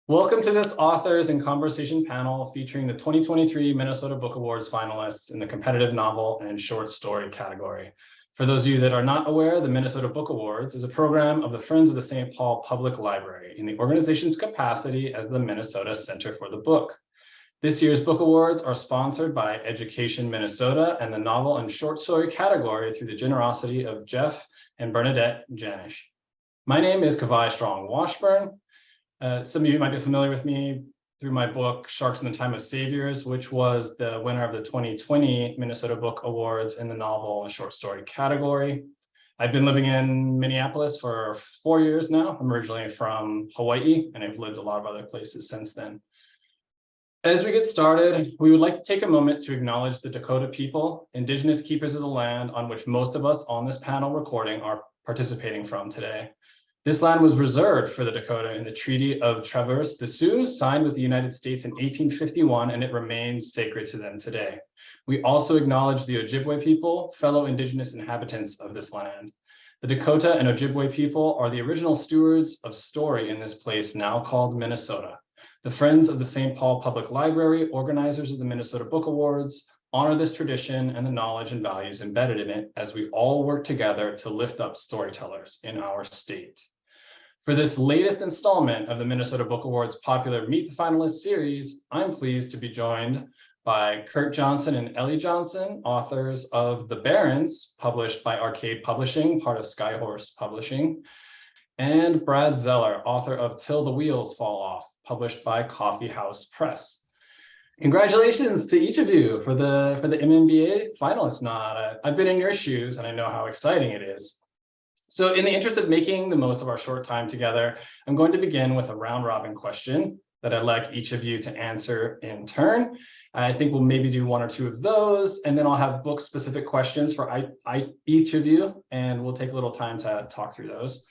Welcome to this authors and conversation panel featuring the 2023 Minnesota Book Awards finalists in the competitive novel and short story category. For those of you that are not aware, the Minnesota Book Awards is a program of the Friends of the St. Paul Public Library in the organization's capacity as the Minnesota Center for the Book. This year's book awards are sponsored by Education Minnesota and the novel and short story category through the generosity of Jeff and Bernadette Janish. My name is Kawai Strong Washburn. Some of you might be familiar with me through my book, Sharks in the Time of Saviors, which was the winner of the 2020 Minnesota Book Awards in the novel and short story category. I've been living in Minneapolis for 4 years now. I'm originally from Hawaii, and I've lived a lot of other places since then. As we get started, we would like to take a moment to acknowledge the Dakota people, indigenous keepers of the land on which most of us on this panel recording are participating from today. This land was reserved for the Dakota in the Treaty of Traverse des Sioux, signed with the United States in 1851, and it remains sacred to them today. We also acknowledge the Ojibwe people, fellow indigenous inhabitants of this land. The Dakota and Ojibwe people are the original stewards of story in this place now called Minnesota. The Friends of the St. Paul Public Library, organizers of the Minnesota Book Awards, honor this tradition and the knowledge and values embedded in it as we all work together to lift up storytellers in our state. For this latest installment of the Minnesota Book Awards popular Meet the Finalists series, I'm pleased to be joined by Kurt Johnson and Ellie Johnson, authors of The Barrens, published by Arcade Publishing, part of Skyhorse Publishing, and Brad Zellar, author of Till the Wheels Fall Off, published by Coffee House Press. Congratulations to each of you for the MMBA finalist nod. I've been in your shoes and I know how exciting it is. So in the interest of making the most of our short time together, I'm going to begin with a round robin question that I'd like each of you to answer in turn. I think we'll maybe do one or two of those, and then I'll have book specific questions for each of you, and we'll take a little time to talk through those.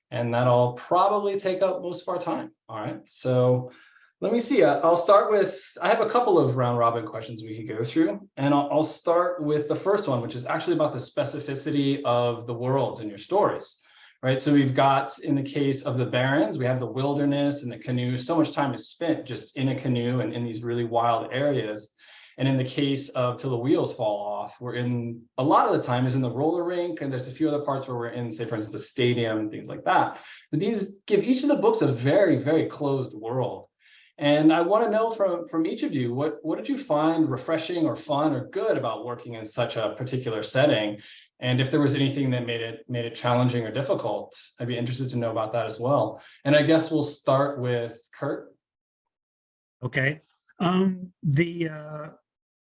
And that'll probably take up most of our time. All right, so let me see. I'll start with, I have a couple of round robin questions we could go through, and I'll start with the first one, which is actually about the specificity of the worlds in your stories, right? So we've got, in the case of the Barrens, we have the wilderness and the canoe. So much time is spent just in a canoe and in these really wild areas. And in the case of Till the Wheels Fall Off, we're in, a lot of the time is in the roller rink, and there's a few other parts where we're in, say, for instance, the stadium, things like that. But these give each of the books a very, very closed world. And I want to know from each of you, what did you find refreshing or fun or good about working in such a particular setting? And if there was anything that made it challenging or difficult, I'd be interested to know about that as well. And I guess we'll start with Kurt. Okay. The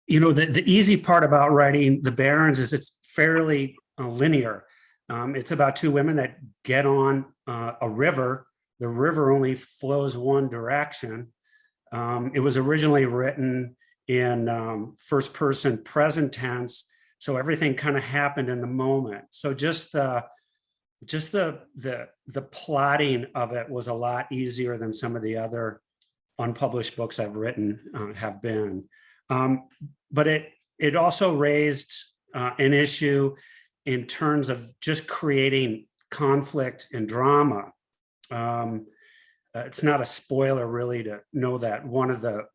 easy part about writing The Barrens is it's fairly linear. It's about two women that get on a river. The river only flows one direction. It was originally written in first person present tense, so everything kind of happened in the moment. So just the plotting of it was a lot easier than some of the other unpublished books I've written have been. But it also raised an issue in terms of just creating conflict and drama. It's not a spoiler really to know that one of the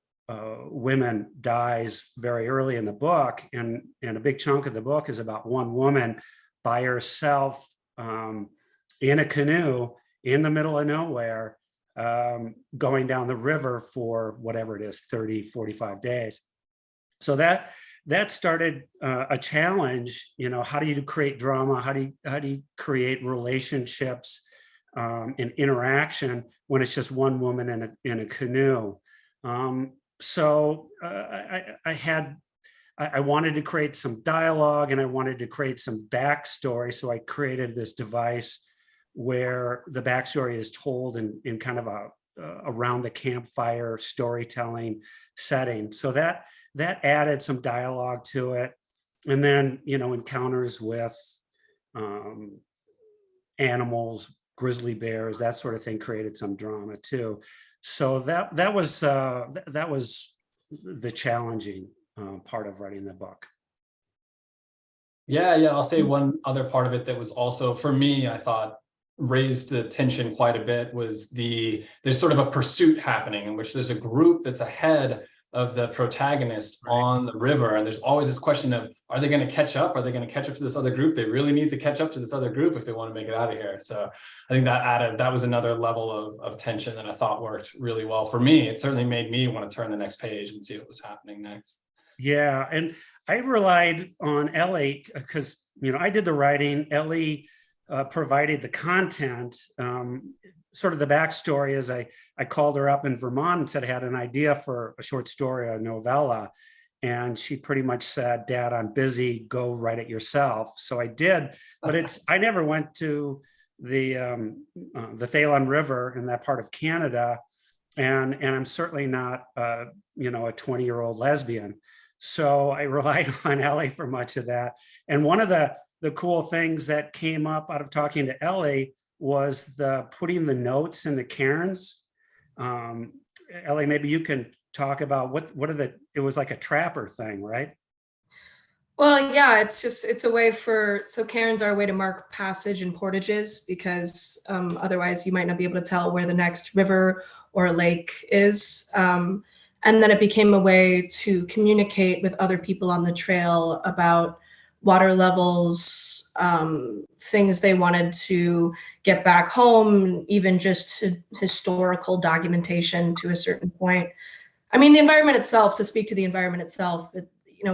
women dies very early in the book, and a big chunk of the book is about one woman by herself in a canoe in the middle of nowhere, going down the river for whatever it is, 30, 45 days. So that started a challenge. How do you create drama? How do you create relationships and interaction when it's just one woman in a canoe? So I wanted to create some dialogue, and I wanted to create some backstory. So I created this device where the backstory is told in kind of a around the campfire storytelling setting. So that added some dialogue to it. And then, encounters with animals, grizzly bears, that sort of thing created some drama too. So that was the challenging part of writing the book. Yeah, I'll say one other part of it that was also, for me, I thought raised the tension quite a bit was there's sort of a pursuit happening in which there's a group that's ahead of the protagonist on the river, and there's always this question of, are they going to catch up? Are they going to catch up to this other group? They really need to catch up to this other group if they want to make it out of here. So I think that was another level of tension that I thought worked really well for me. It certainly made me want to turn the next page and see what was happening next. Yeah, and I relied on Ellie because, I did the writing. Ellie provided the content. Sort of the backstory is I called her up in Vermont and said I had an idea for a short story, a novella. And she pretty much said, Dad, I'm busy, go write it yourself. So I did, but I never went to the Thalon River in that part of Canada. And I'm certainly not, a 20-year-old lesbian. So I relied on Ellie for much of that. And one of the cool things that came up out of talking to Ellie was the putting the notes in the cairns. Ellie, maybe you can talk about it was like a trapper thing, right? Well, yeah, it's a way so cairns are a way to mark passage and portages, because otherwise you might not be able to tell where the next river or lake is. And then it became a way to communicate with other people on the trail about water levels, things they wanted to get back home, even just historical documentation to a certain point. I mean, the environment itself, to speak to the environment itself,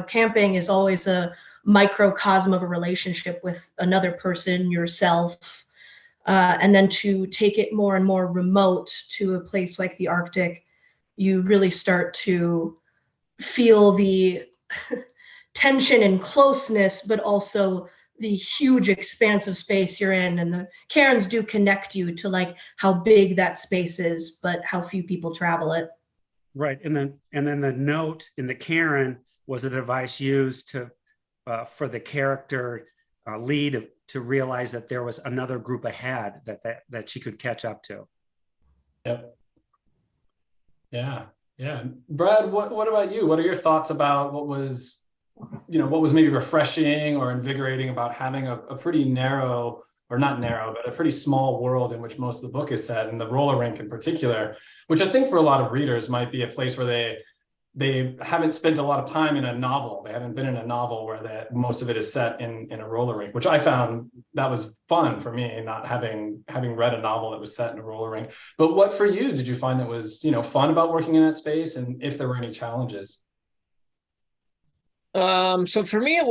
camping is always a microcosm of a relationship with another person, yourself, and then to take it more and more remote to a place like the Arctic, you really start to feel the tension and closeness, but also the huge expanse of space you're in. And the cairns do connect you to like how big that space is, but how few people travel it. Right. And then the note in the cairn was a device used to for the character lead to realize that there was another group ahead that she could catch up to. Yep. Yeah. Brad, what about you? What are your thoughts about what was maybe refreshing or invigorating about having a pretty narrow, or not narrow, but a pretty small world in which most of the book is set, and the roller rink in particular, which I think for a lot of readers might be a place where they haven't spent a lot of time in a novel. They haven't been in a novel where most of it is set in a roller rink, which I found that was fun for me, not having read a novel that was set in a roller rink. But what for you did you find that was fun about working in that space, and if there were any challenges? So for me,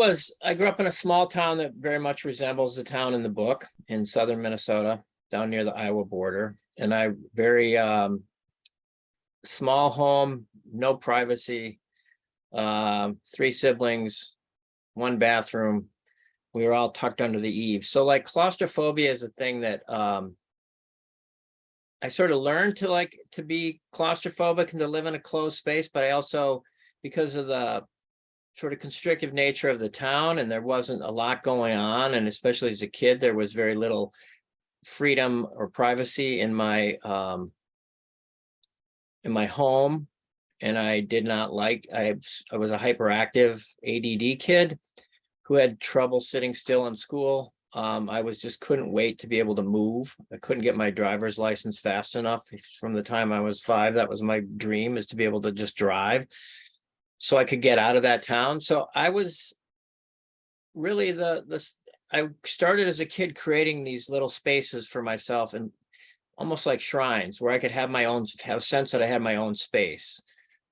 I grew up in a small town that very much resembles the town in the book in southern Minnesota, down near the Iowa border. And very small home, no privacy, 3 siblings, 1 bathroom. We were all tucked under the eaves. So like claustrophobia is a thing that I sort of learned to be claustrophobic and to live in a closed space, but I also, because of the sort of constrictive nature of the town, and there wasn't a lot going on, and especially as a kid, there was very little freedom or privacy in my home, and I did not I was a hyperactive ADD kid who had trouble sitting still in school. I couldn't wait to be able to move. I couldn't get my driver's license fast enough. From the time I was 5, that was my dream, is to be able to just drive so I could get out of that town. So I was really I started as a kid creating these little spaces for myself, and almost like shrines where I could have a sense that I had my own space,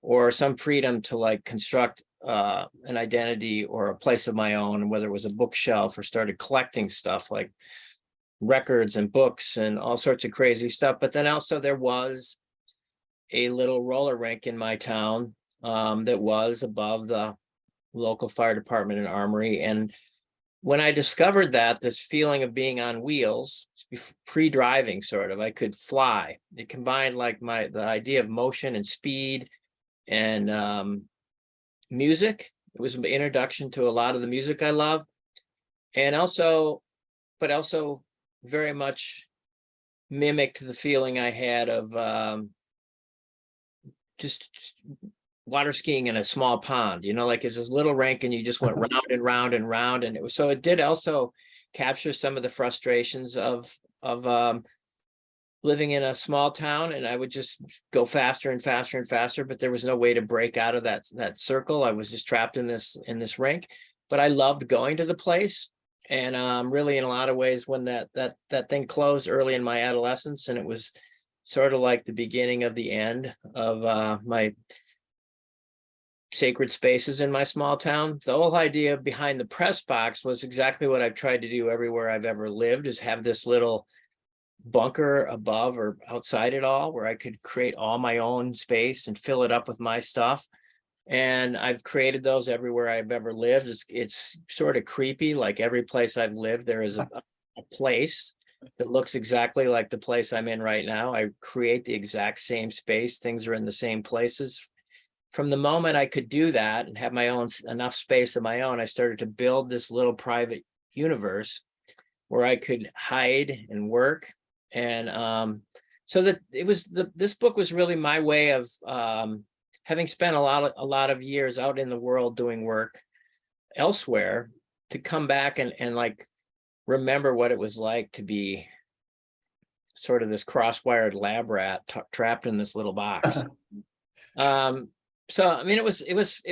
or some freedom to construct an identity or a place of my own, whether it was a bookshelf or started collecting stuff like records and books and all sorts of crazy stuff. But then also there was a little roller rink in my town that was above the local fire department and armory. And when I discovered this feeling of being on wheels, pre-driving sort of, I could fly. It combined the idea of motion and speed and music. It was an introduction to a lot of the music I love. And also very much mimicked the feeling I had of just water skiing in a small pond, it's this little rink and you just went round and round and round. And it did also capture some of the frustrations of living in a small town, and I would just go faster and faster and faster, but there was no way to break out of that circle. I was just trapped in this rink, but I loved going to the place. And really, in a lot of ways, when that thing closed early in my adolescence, and it was sort of like the beginning of the end of my sacred spaces in my small town. The whole idea behind the press box was exactly what I've tried to do everywhere I've ever lived, is have this little bunker above or outside it all where I could create all my own space and fill it up with my stuff. And I've created those everywhere I've ever lived. It's sort of creepy. Like every place I've lived, there is a place that looks exactly like the place I'm in right now. I create the exact same space. Things are in the same places. From the moment I could do that and have my own enough space of my own, I started to build this little private universe where I could hide and work. And so that it was this book was really my way of having spent a lot of years out in the world doing work elsewhere, to come back and like remember what it was like to be sort of this cross-wired lab rat trapped in this little box. So I mean, it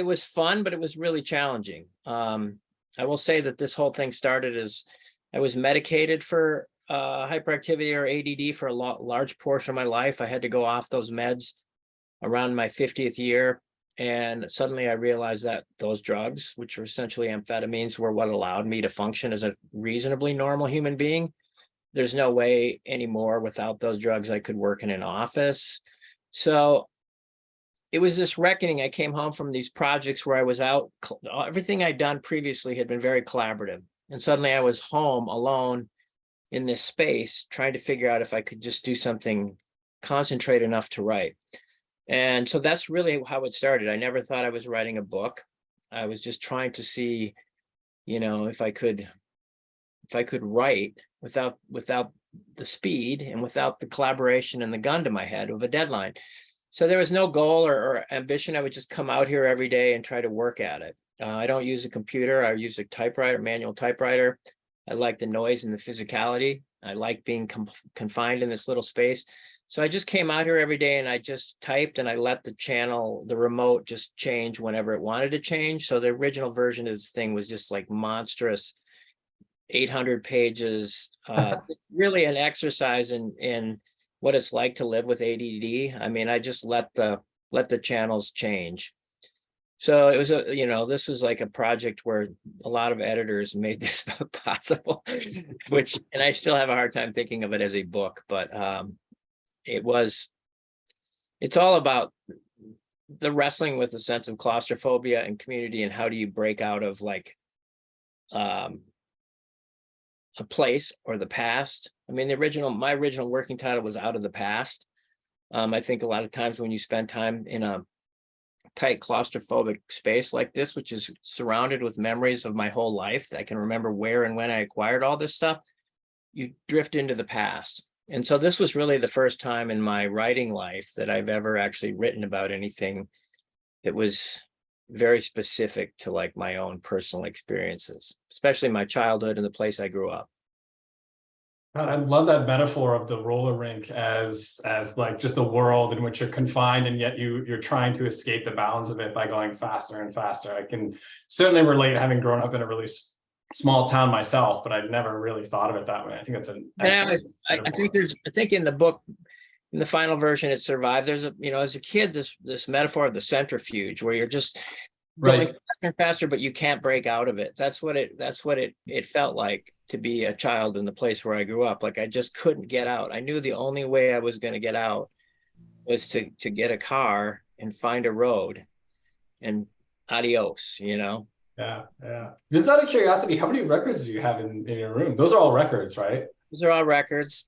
was fun, but it was really challenging. I will say that this whole thing started as I was medicated for hyperactivity or ADD for a large portion of my life. I had to go off those meds around my 50th year. And suddenly I realized that those drugs, which were essentially amphetamines, were what allowed me to function as a reasonably normal human being. There's no way anymore without those drugs I could work in an office. So it was this reckoning. I came home from these projects where I was out. Everything I'd done previously had been very collaborative. And suddenly I was home alone in this space, trying to figure out if I could just do something, concentrate enough to write. And so that's really how it started. I never thought I was writing a book. I was just trying to see, if I could write without the speed and without the collaboration and the gun to my head of a deadline. So there was no goal or ambition. I would just come out here every day and try to work at it. I don't use a computer. I use a typewriter, manual typewriter. I like the noise and the physicality. I like being confined in this little space. So I just came out here every day and I just typed, and I let the remote just change whenever it wanted to change. So the original version of this thing was just like monstrous, 800 pages. It's really an exercise in what it's like to live with ADD. I mean, I just let the channels change. So it was this was like a project where a lot of editors made this book possible, and I still have a hard time thinking of it as a book, but it's all about the wrestling with a sense of claustrophobia and community, and how do you break out of like a place or the past. I mean, my original working title was Out of the Past. I think a lot of times when you spend time in a tight claustrophobic space like this, which is surrounded with memories of my whole life, I can remember where and when I acquired all this stuff, you drift into the past. And so this was really the first time in my writing life that I've ever actually written about anything that was very specific to like my own personal experiences, especially my childhood and the place I grew up. God, I love that metaphor of the roller rink as like just the world in which you're confined, and yet you're trying to escape the bounds of it by going faster and faster. I can certainly relate, having grown up in a really small town myself, but I'd never really thought of it that way. I think that's an excellent I think in the book, in the final version, it survived. There's as a kid, this metaphor of the centrifuge, where you're just going faster and faster, but you can't break out of it. That's what it felt like to be a child in the place where I grew up. Like I just couldn't get out. I knew the only way I was going to get out was to get a car and find a road, and adios, Yeah. Just out of curiosity, how many records do you have in your room? Those are all records, right? Those are all records.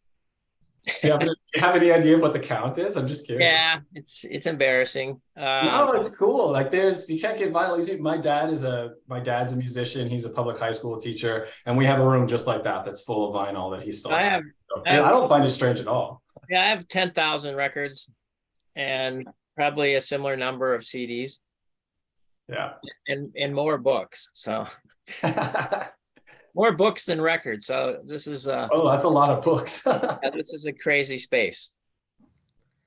Do you have any idea what the count is? I'm just curious. Yeah, it's embarrassing. No, it's cool. Like you can't get vinyl easy. My dad's a musician. He's a public high school teacher, and we have a room just like that that's full of vinyl that he sold. I don't find it strange at all. Yeah, I have 10,000 records and probably a similar number of CDs. Yeah. And more books. So more books than records. So this is Oh, that's a lot of books. this is a crazy space.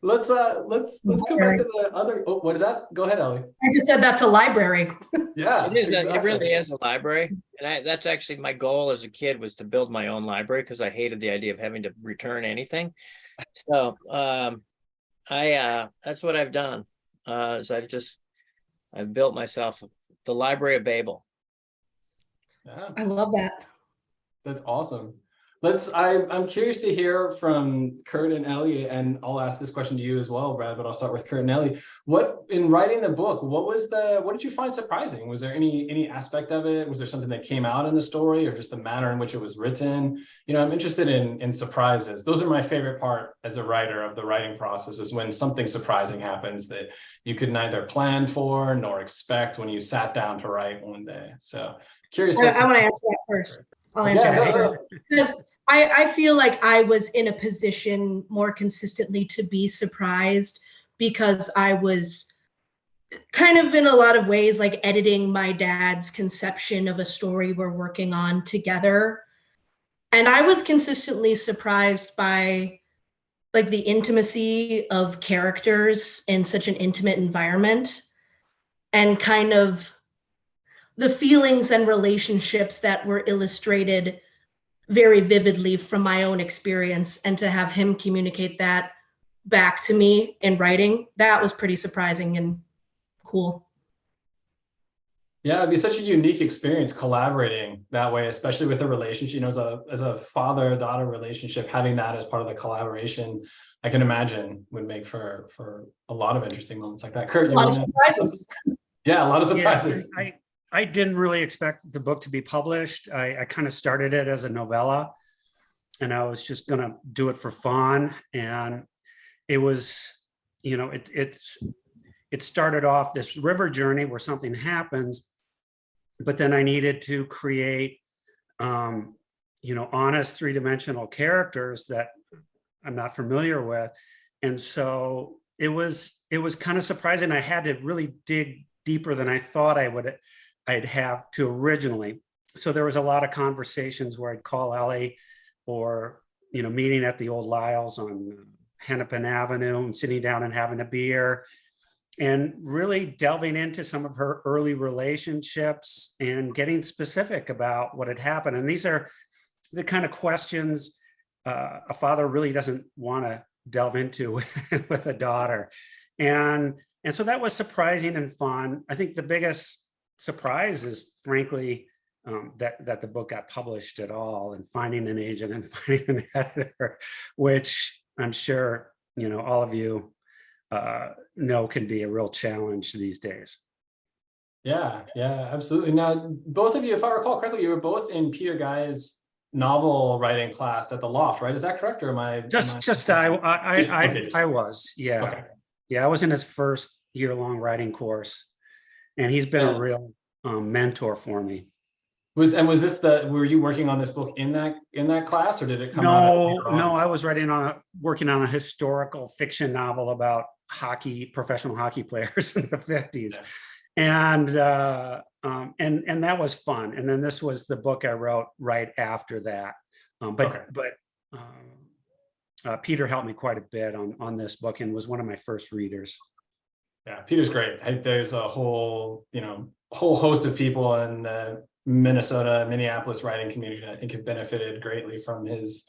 Let's come back to the other. Oh, what is that? Go ahead, Ellie. I just said that's a library. Yeah, It is. It exactly. really is a library, and that's actually my goal as a kid, was to build my own library, because I hated the idea of having to return anything. So that's what I've done. Is I've built myself the Library of Babel. Yeah, I love that. that's awesome. I'm curious to hear from Kurt and Ellie, and I'll ask this question to you as well, Brad, but I'll start with Kurt and Ellie. In writing the book, what did you find surprising? Was there any aspect of it? Was there something that came out in the story, or just the manner in which it was written? I'm interested in surprises. Those are my favorite part as a writer of the writing process, is when something surprising happens that you could neither plan for nor expect when you sat down to write one day. So curious. I want to answer that first. I'll answer that first. Because I feel like I was in a position more consistently to be surprised, because I was kind of in a lot of ways like editing my dad's conception of a story we're working on together. And I was consistently surprised by like the intimacy of characters in such an intimate environment, and kind of the feelings and relationships that were illustrated very vividly from my own experience, and to have him communicate that back to me in writing, that was pretty surprising and cool. Yeah, it'd be such a unique experience collaborating that way, especially with a relationship, as a father-daughter relationship, having that as part of the collaboration, I can imagine would make for a lot of interesting moments like that. Kurt, A lot of surprises. Yeah, a lot of surprises. Yeah, I didn't really expect the book to be published. I kind of started it as a novella, and I was just going to do it for fun. And it was, it started off this river journey where something happens, but then I needed to create, honest three-dimensional characters that I'm not familiar with. And so it was kind of surprising. I had to really dig deeper than I thought I'd have to originally. So there was a lot of conversations where I'd call Ellie, or, meeting at the old Lyle's on Hennepin Avenue and sitting down and having a beer, and really delving into some of her early relationships and getting specific about what had happened. And these are the kind of questions a father really doesn't want to delve into with a daughter. And so that was surprising and fun. I think the biggest surprise is, frankly, that the book got published at all, and finding an agent and finding an editor, which I'm sure all of you know can be a real challenge these days. Yeah, absolutely. Now, both of you, if I recall correctly, you were both in Peter Guy's novel writing class at the Loft, right? Is that correct, or am I? I was, yeah. Okay. Yeah, I was in his first year-long writing course, and he's been a real mentor for me. Were you working on this book in that class, or did it come out? No, I was working on a historical fiction novel about professional hockey players in the 50s. Yeah. And that was fun. And then this was the book I wrote right after that. Peter helped me quite a bit on this book, and was one of my first readers. Yeah, Peter's great. There's a whole host of people in the Minneapolis writing community, I think, have benefited greatly from his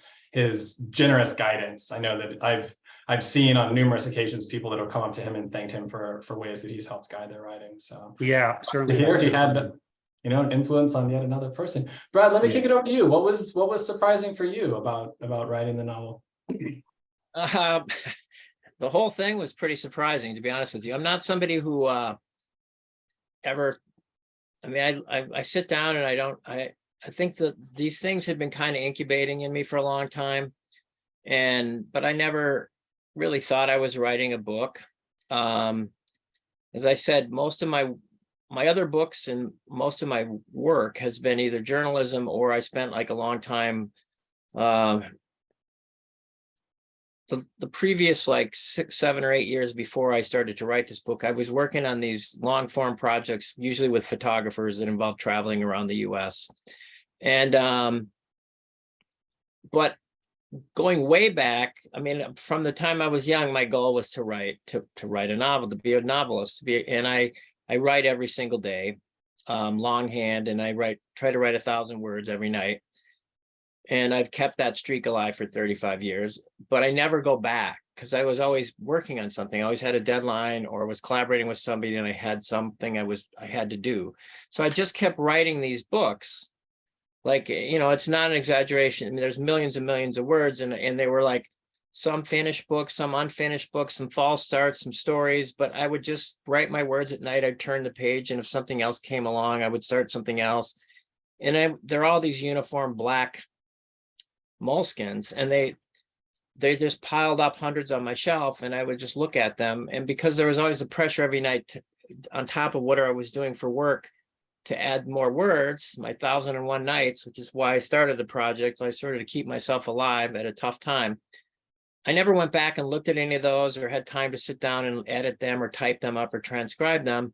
generous guidance. I know that I've seen on numerous occasions people that have come up to him and thanked him for ways that he's helped guide their writing. So yeah, certainly. Here he had an influence on yet another person. Brad, let me kick it over to you. What was surprising for you about writing the novel? The whole thing was pretty surprising, to be honest with you. I'm not somebody who ever. I mean, I sit down and I think that these things had been kind of incubating in me for a long time, but I never really thought I was writing a book. As I said, most of my other books and most of my work has been either journalism, or I spent like a long time. The previous like 6, 7, or 8 years before I started to write this book, I was working on these long form projects, usually with photographers that involve traveling around the US. And but going way back, I mean, from the time I was young, my goal was to write a novel, to be a novelist, and I write every single day, longhand, and I try to write 1,000 words every night. And I've kept that streak alive for 35 years, but I never go back because I was always working on something. I always had a deadline or was collaborating with somebody and I had something I had to do. So I just kept writing these books. Like, it's not an exaggeration. I mean, there's millions and millions of words, and they were like some finished books, some unfinished books, some false starts, some stories, but I would just write my words at night. I'd turn the page, and if something else came along, I would start something else. And they're all these uniform black moleskins, and they just piled up hundreds on my shelf, and I would just look at them. And because there was always the pressure every night on top of what I was doing for work to add more words, my 1,001 nights, which is why I started the project. I started to keep myself alive at a tough time. I never went back and looked at any of those or had time to sit down and edit them or type them up or transcribe them.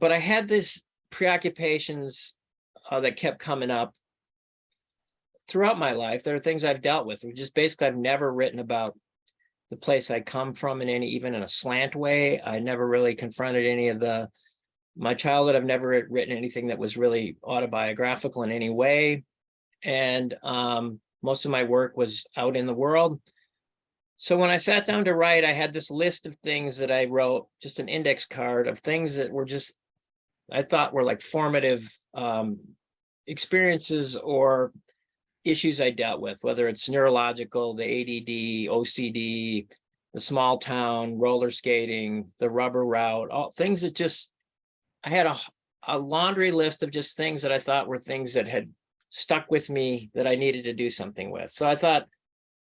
But I had these preoccupations that kept coming up throughout my life. There are things I've dealt with, which is basically I've never written about the place I come from even in a slant way. I never really confronted any of my childhood. I've never written anything that was really autobiographical in any way. And most of my work was out in the world. So when I sat down to write, I had this list of things that I wrote, just an index card of things that were just, I thought were like formative experiences or issues I dealt with, whether it's neurological, the ADD, OCD, the small town, roller skating, the rubber route, all things that just, I had a laundry list of just things that I thought were things that had stuck with me that I needed to do something with. So I thought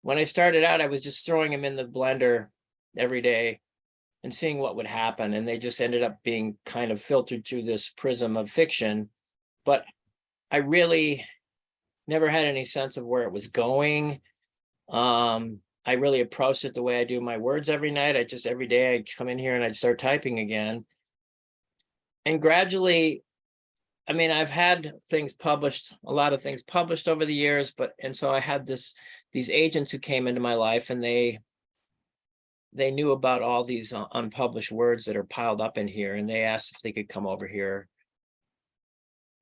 when I started out, I was just throwing them in the blender every day and seeing what would happen. And they just ended up being kind of filtered through this prism of fiction. But I really never had any sense of where it was going. I really approached it the way I do my words every night. Every day I'd come in here and I'd start typing again. And gradually, I mean, I've had things published, a lot of things published over the years, and so I had these agents who came into my life, and they knew about all these unpublished words that are piled up in here, and they asked if they could come over here.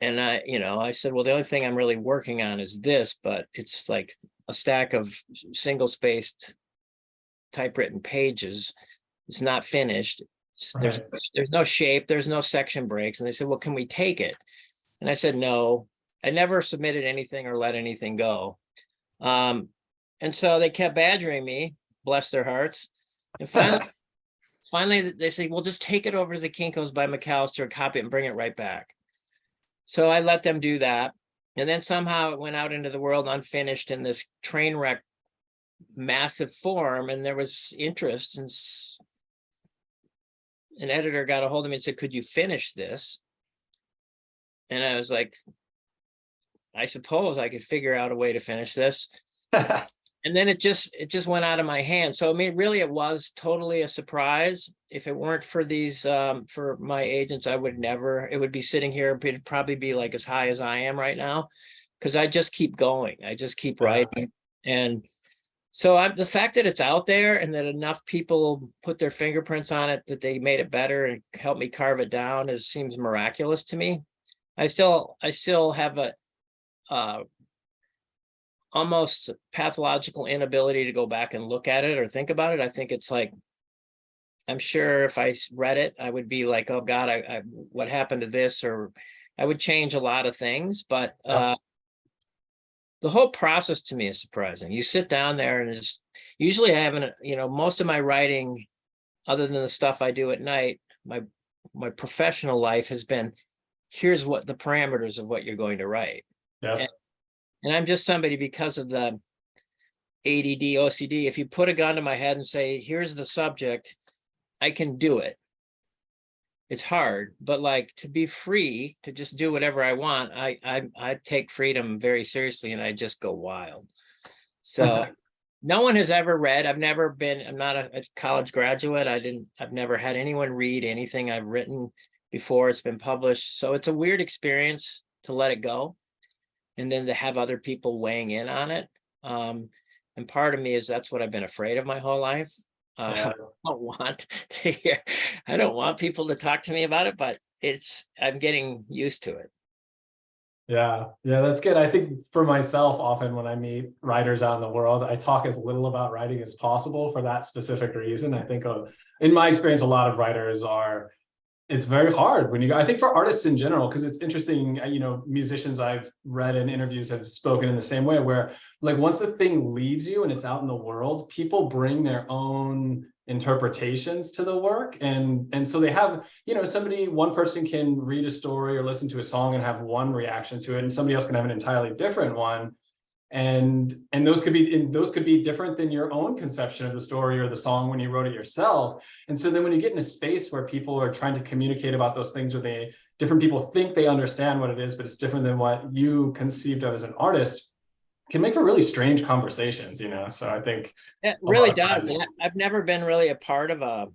And I said, well, the only thing I'm really working on is this, but it's like a stack of single-spaced typewritten pages. It's not finished. There's no shape, there's no section breaks. And they said, well, can we take it? And I said, no. I never submitted anything or let anything go. And so they kept badgering me, bless their hearts. And finally they said, well, just take it over to the Kinko's by McAllister, copy it and bring it right back. So I let them do that. And then somehow it went out into the world unfinished in this train wreck, massive form. And there was interest, and an editor got a hold of me and said, could you finish this? And I was like, I suppose I could figure out a way to finish this. And then it just went out of my hand. So I mean, really, it was totally a surprise. If it weren't for for my agents, it would be sitting here. It'd probably be like as high as I am right now, because I just keep going. I just keep writing. And so the fact that it's out there and that enough people put their fingerprints on it, that they made it better and helped me carve it down, seems miraculous to me. I still have a almost pathological inability to go back and look at it or think about it. I think it's like, I'm sure if I read it, I would be like, oh God, what happened to this? Or I would change a lot of things, but the whole process to me is surprising. You sit down there and usually I haven't, most of my writing, other than the stuff I do at night, my professional life has been, here's what the parameters of what you're going to write. Yeah. And I'm just somebody, because of the ADD, OCD, if you put a gun to my head and say, here's the subject, I can do it. It's hard, but like, to be free to just do whatever I want, I take freedom very seriously, and I just go wild. So no one has ever read. I'm not a college graduate. I've never had anyone read anything I've written before it's been published. So it's a weird experience to let it go. and then to have other people weighing in on it. And part of me is that's what I've been afraid of my whole life. Yeah. I don't want to hear, I don't want people to talk to me about it, but I'm getting used to it. Yeah, that's good. I think for myself, often when I meet writers out in the world, I talk as little about writing as possible for that specific reason. I think in my experience, a lot of writers it's very hard when I think for artists in general, because it's interesting, musicians I've read in interviews have spoken in the same way, where like once the thing leaves you and it's out in the world, people bring their own interpretations to the work. And so they have, one person can read a story or listen to a song and have one reaction to it, and somebody else can have an entirely different one. And those could be different than your own conception of the story or the song when you wrote it yourself. And so then when you get in a space where people are trying to communicate about those things, or different people think they understand what it is, but it's different than what you conceived of as an artist, can make for really strange conversations, So I think it really does. And I've never been really a part of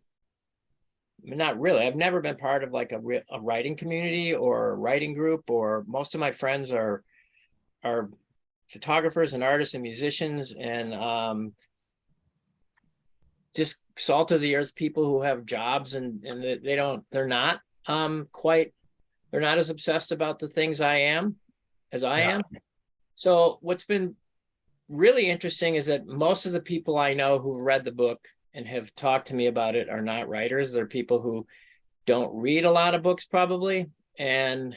not really, I've never been part of like a writing community or a writing group, or most of my friends are photographers and artists and musicians, and just salt of the earth people who have jobs, and they're not as obsessed about the things I am as I am. So what's been really interesting is that most of the people I know who've read the book and have talked to me about it are not writers. They're people who don't read a lot of books probably. And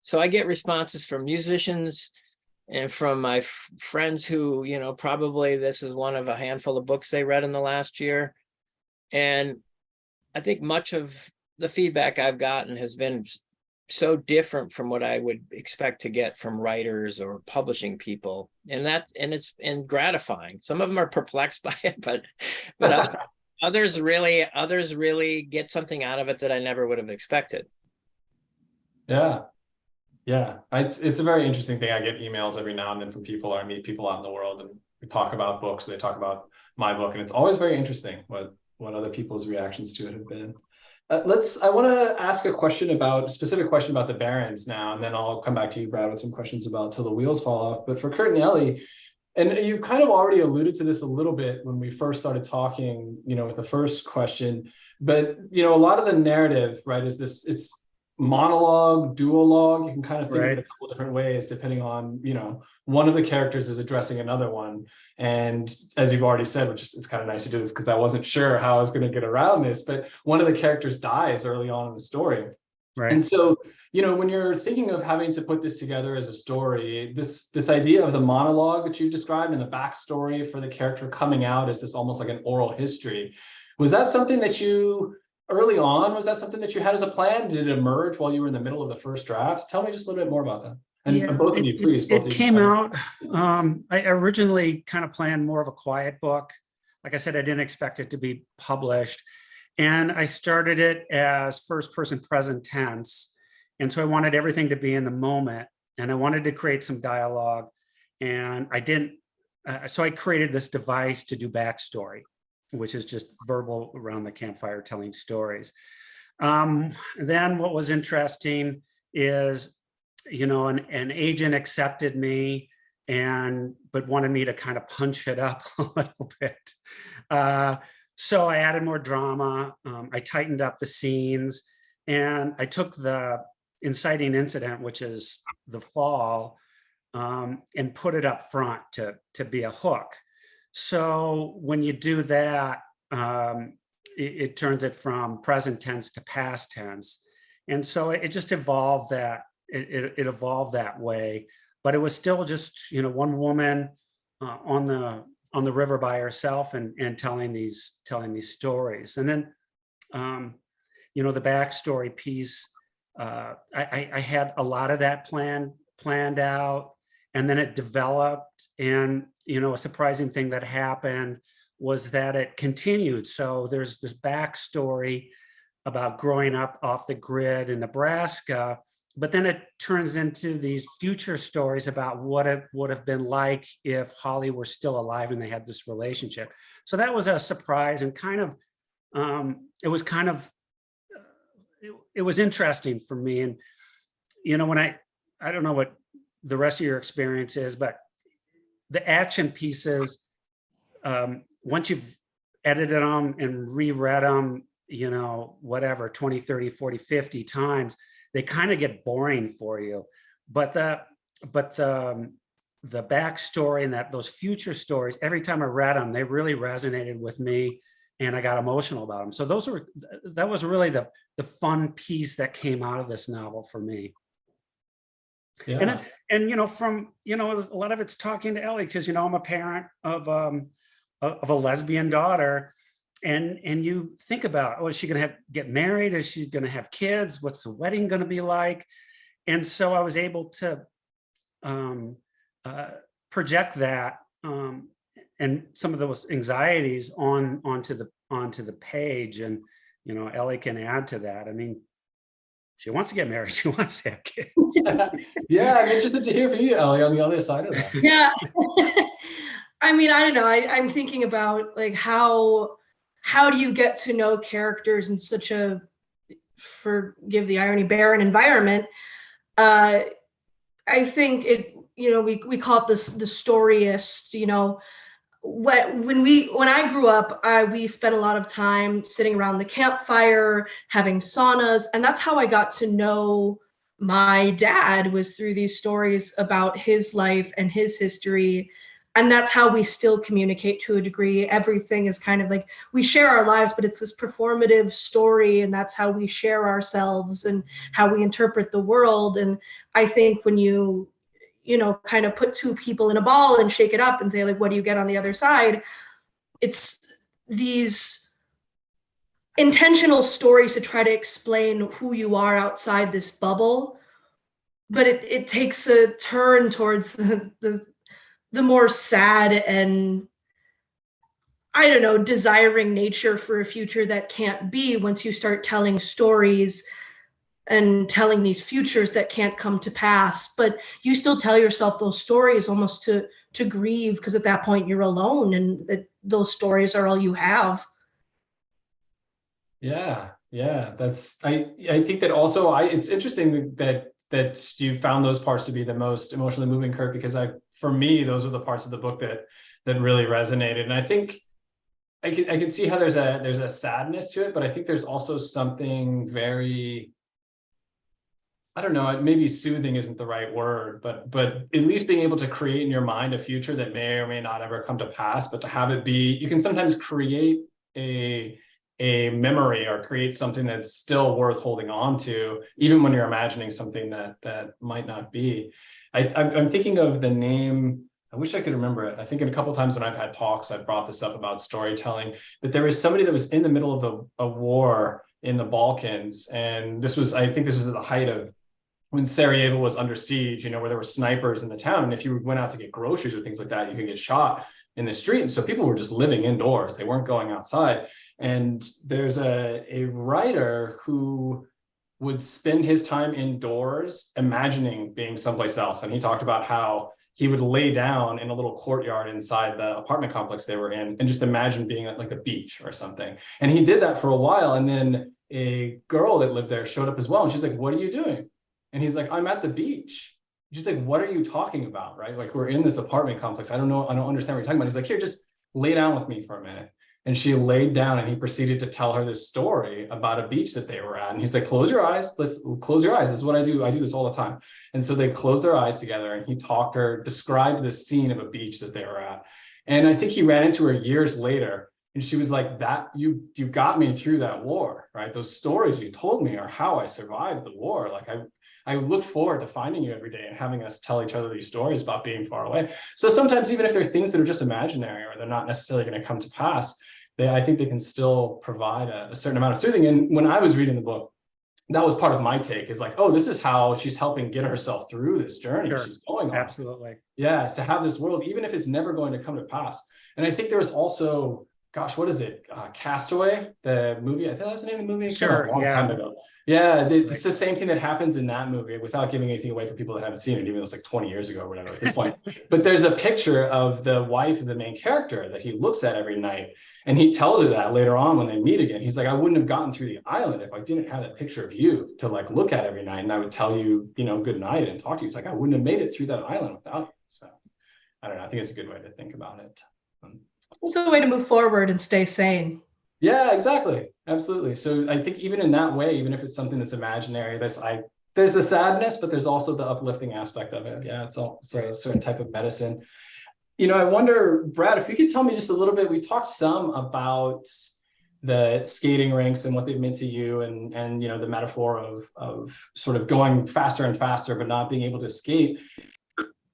so I get responses from musicians and from my friends who, probably this is one of a handful of books they read in the last year. And I think much of the feedback I've gotten has been so different from what I would expect to get from writers or publishing people. And it's gratifying. Some of them are perplexed by it, but others really get something out of it that I never would have expected. Yeah, it's a very interesting thing. I get emails every now and then from people, or I meet people out in the world, and we talk about books. They talk about my book, and it's always very interesting what other people's reactions to it have been. I want to ask a specific question about the Barrens now, and then I'll come back to you, Brad, with some questions about Till the Wheels Fall Off. But for Kurt and Ellie, and you kind of already alluded to this a little bit when we first started talking, with the first question, but a lot of the narrative, right, is this, it's monologue, duologue. You can kind of think of it a couple different ways depending on, one of the characters is addressing another one. And as you've already said, which is, it's kind of nice to do this because I wasn't sure how I was going to get around this, but one of the characters dies early on in the story. Right. And so, when you're thinking of having to put this together as a story, this idea of the monologue that you described and the backstory for the character coming out as this almost like an oral history, was that something that you early on, was that something that you had as a plan? Did it emerge while you were in the middle of the first draft? Tell me just a little bit more about that. And both of you, please. It came out, I originally kind of planned more of a quiet book. Like I said, I didn't expect it to be published. And I started it as first person present tense. And so I wanted everything to be in the moment. And I wanted to create some dialogue. And I didn't, so I created this device to do backstory, which is just verbal around the campfire telling stories. Then what was interesting is, an agent accepted me but wanted me to kind of punch it up a little bit. So I added more drama. I tightened up the scenes, and I took the inciting incident, which is the fall, and put it up front to be a hook. So when you do that, it turns it from present tense to past tense. And so it just evolved that, it evolved that way, but it was still just, one woman on the river by herself and telling these stories. And then, the backstory piece, I had a lot of that planned out, and then it developed. And, a surprising thing that happened was that it continued. So there's this backstory about growing up off the grid in Nebraska, but then it turns into these future stories about what it would have been like if Holly were still alive and they had this relationship. So that was a surprise, and kind of, it was interesting for me. And, when I don't know what the rest of your experience is, but the action pieces, once you've edited them and reread them, you know, whatever, 20, 30, 40, 50 times, they kind of get boring for you. But the backstory and those future stories, every time I read them, they really resonated with me, and I got emotional about them. So that was really the fun piece that came out of this novel for me. Yeah. And you know, a lot of it's talking to Ellie, because, you know, I'm a parent of a lesbian daughter, and you think about, oh, is she going to get married? Is she going to have kids? What's the wedding going to be like? And so I was able to project that and some of those anxieties onto the page. And, you know, Ellie can add to that. I mean, she wants to get married. She wants to have kids. Yeah, I'm interested to hear from you, Ellie, on the other side of that. Yeah. I mean, I don't know. I'm thinking about, like, how do you get to know characters in such a, forgive the irony, barren environment? I think it, you know, we call it the storyist, you know. When I grew up, we spent a lot of time sitting around the campfire, having saunas, and that's how I got to know my dad, was through these stories about his life and his history. And that's how we still communicate to a degree. Everything is kind of like, we share our lives, but it's this performative story, and that's how we share ourselves and how we interpret the world. And I think when you know, kind of put two people in a ball and shake it up and say, like, what do you get on the other side? It's these intentional stories to try to explain who you are outside this bubble. But it takes a turn towards the more sad and, I don't know, desiring nature for a future that can't be, once you start telling stories and telling these futures that can't come to pass. But you still tell yourself those stories almost to grieve, because at that point you're alone, and those stories are all you have. Yeah, that's, I think that also, it's interesting that you found those parts to be the most emotionally moving, Kurt, because for me, those were the parts of the book that really resonated. And I think I could see how there's a sadness to it, but I think there's also something very, I don't know, maybe soothing isn't the right word, but at least being able to create in your mind a future that may or may not ever come to pass, but to have it be, you can sometimes create a memory or create something that's still worth holding on to, even when you're imagining something that might not be. I'm thinking of the name, I wish I could remember it. I think in a couple of times when I've had talks, I've brought this up about storytelling, but there was somebody that was in the middle of a war in the Balkans. And I think this was at the height of when Sarajevo was under siege, you know, where there were snipers in the town. And if you went out to get groceries or things like that, you could get shot in the street. And so people were just living indoors. They weren't going outside. And there's a writer who would spend his time indoors imagining being someplace else. And he talked about how he would lay down in a little courtyard inside the apartment complex they were in and just imagine being at like a beach or something. And he did that for a while. And then a girl that lived there showed up as well. And she's like, "What are you doing?" And he's like, "I'm at the beach." She's like, "What are you talking about?" Right? Like, we're in this apartment complex. I don't know. I don't understand what you're talking about. He's like, "Here, just lay down with me for a minute." And she laid down, and he proceeded to tell her this story about a beach that they were at. And he's like, "Close your eyes. Let's close your eyes. This is what I do. I do this all the time." And so they closed their eyes together, and he described this scene of a beach that they were at. And I think he ran into her years later, and she was like, "That you got me through that war, right? Those stories you told me are how I survived the war. Like, I look forward to finding you every day and having us tell each other these stories about being far away." So sometimes, even if they're things that are just imaginary or they're not necessarily going to come to pass, I think they can still provide a certain amount of soothing. And when I was reading the book, that was part of my take, is like, oh, this is how she's helping get herself through this journey she's going on. Absolutely. Yes, to have this world, even if it's never going to come to pass. And I think there's also gosh, what is it? Castaway, the movie. I thought that was the name of the movie. It came out Sure, a long yeah. time ago. Yeah, it's the same thing that happens in that movie without giving anything away for people that haven't seen it, even though it's like 20 years ago or whatever at this point. But there's a picture of the wife of the main character that he looks at every night. And he tells her that later on when they meet again. He's like, I wouldn't have gotten through the island if I didn't have that picture of you to like look at every night. And I would tell you, you know, good night and talk to you. It's like, I wouldn't have made it through that island without you. So I don't know. I think it's a good way to think about it. It's a way to move forward and stay sane. Yeah, exactly. Absolutely. So I think even in that way, even if it's something that's imaginary, there's the sadness, but there's also the uplifting aspect of it. Yeah, it's a certain type of medicine. You know, I wonder, Brad, if you could tell me just a little bit, we talked some about the skating rinks and what they've meant to you and you know, the metaphor of sort of going faster and faster, but not being able to skate.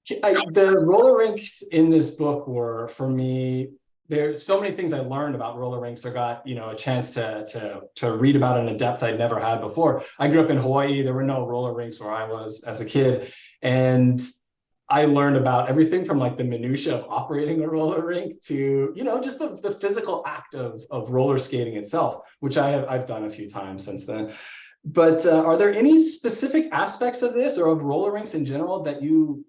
The roller rinks in this book were, for me, there's so many things I learned about roller rinks or got, you know, a chance to read about it in a depth I'd never had before. I grew up in Hawaii. There were no roller rinks where I was as a kid. And I learned about everything from like the minutia of operating a roller rink to, you know, just the physical act of roller skating itself, which I've done a few times since then. But are there any specific aspects of this or of roller rinks in general that you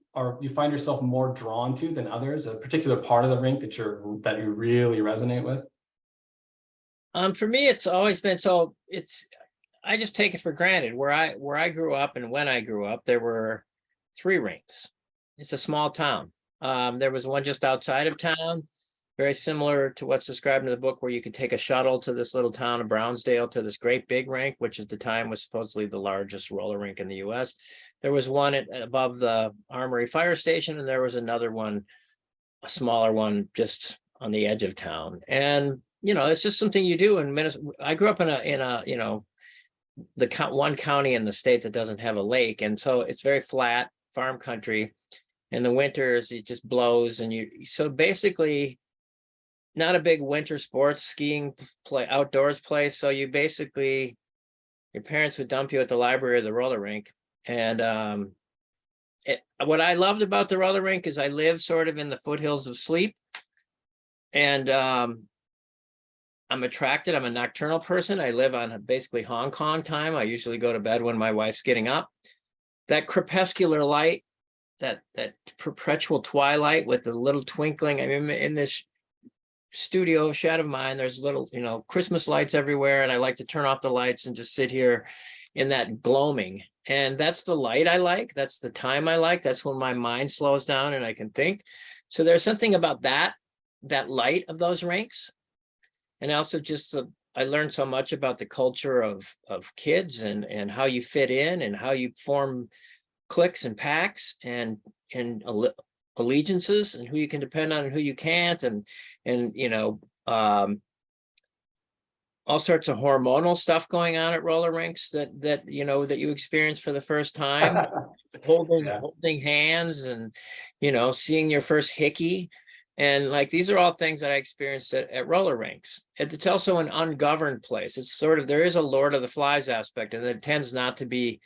find yourself more drawn to than others? A particular part of the rink that you really resonate with? For me, it's always been I just take it for granted. Where I grew up and when I grew up, there were 3 rinks. It's a small town. There was one just outside of town, very similar to what's described in the book, where you could take a shuttle to this little town of Brownsdale to this great big rink, which at the time was supposedly the largest roller rink in the US. There was one above the Armory Fire Station, and there was another one, a smaller one, just on the edge of town. And, you know, it's just something you do in Minnesota. I grew up in a you know, the one county in the state that doesn't have a lake. And so it's very flat farm country. In the winters, it just blows. And so basically, not a big winter sports skiing outdoors place. So you basically, your parents would dump you at the library or the roller rink. And what I loved about the roller rink is I live sort of in the foothills of sleep. And I'm attracted. I'm a nocturnal person. I live on basically Hong Kong time. I usually go to bed when my wife's getting up. That crepuscular light, that perpetual twilight with the little twinkling. I mean, in this studio shed of mine, there's little, you know, Christmas lights everywhere, and I like to turn off the lights and just sit here in that gloaming. And that's the light I like. That's the time I like. That's when my mind slows down and I can think. So there's something about that light of those rinks. And also just I learned so much about the culture of kids and how you fit in and how you form cliques and packs and allegiances and who you can depend on and who you can't, and you know, all sorts of hormonal stuff going on at roller rinks that you know, that you experience for the first time. holding hands and, you know, seeing your first hickey. And like, these are all things that I experienced at roller rinks. It's also an ungoverned place. It's sort of, there is a Lord of the Flies aspect, and it tends not to be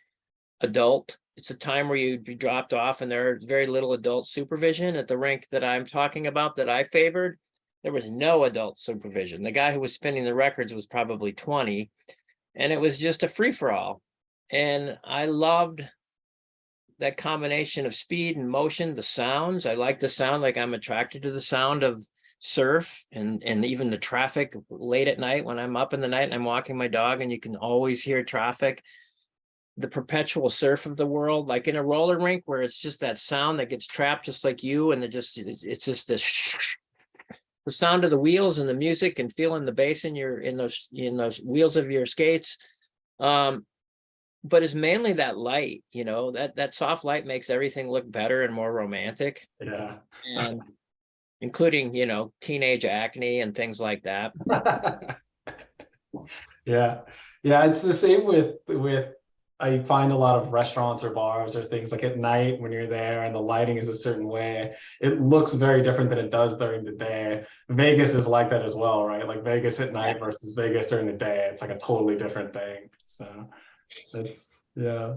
adult. It's a time where you'd be dropped off, and there's very little adult supervision. At the rink that I'm talking about that I favored, there was no adult supervision. The guy who was spinning the records was probably 20, and it was just a free-for-all. And I loved that combination of speed and motion, the sounds. I like the sound, like I'm attracted to the sound of surf and even the traffic late at night when I'm up in the night and I'm walking my dog and you can always hear traffic. The perpetual surf of the world, like in a roller rink where it's just that sound that gets trapped just like you, and it's just this the sound of the wheels and the music and feeling the bass in those wheels of your skates. But it's mainly that light, you know, that soft light makes everything look better and more romantic. Yeah. And including, you know, teenage acne and things like that. Yeah. It's the same with I find a lot of restaurants or bars or things like at night when you're there and the lighting is a certain way, it looks very different than it does during the day. Vegas is like that as well, right? Like Vegas at night versus Vegas during the day, it's like a totally different thing. So that's, yeah.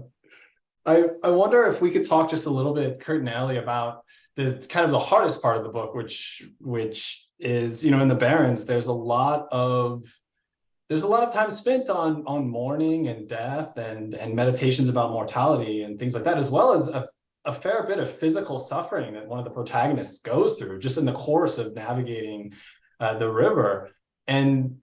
I wonder if we could talk just a little bit, Kurt and Ellie, about the kind of the hardest part of the book, which is, in the Barrens, there's a lot of time spent on mourning and death and meditations about mortality and things like that, as well as a fair bit of physical suffering that one of the protagonists goes through just in the course of navigating the river. And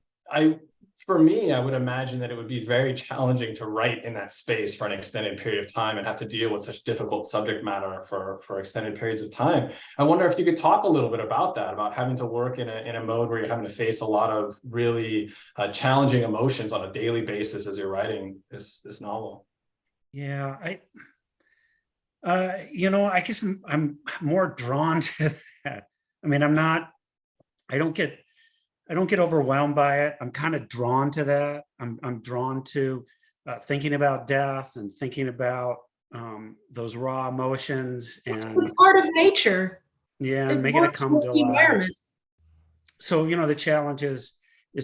for me, I would imagine that it would be very challenging to write in that space for an extended period of time and have to deal with such difficult subject matter for extended periods of time. I wonder if you could talk a little bit about that, about having to work in a mode where you're having to face a lot of really challenging emotions on a daily basis as you're writing this novel. Yeah, I guess I'm more drawn to that. I mean, I don't get overwhelmed by it. I'm kind of drawn to that. I'm drawn to thinking about death and thinking about those raw emotions, and it's part of nature. Yeah, and making it come to life. So the challenge is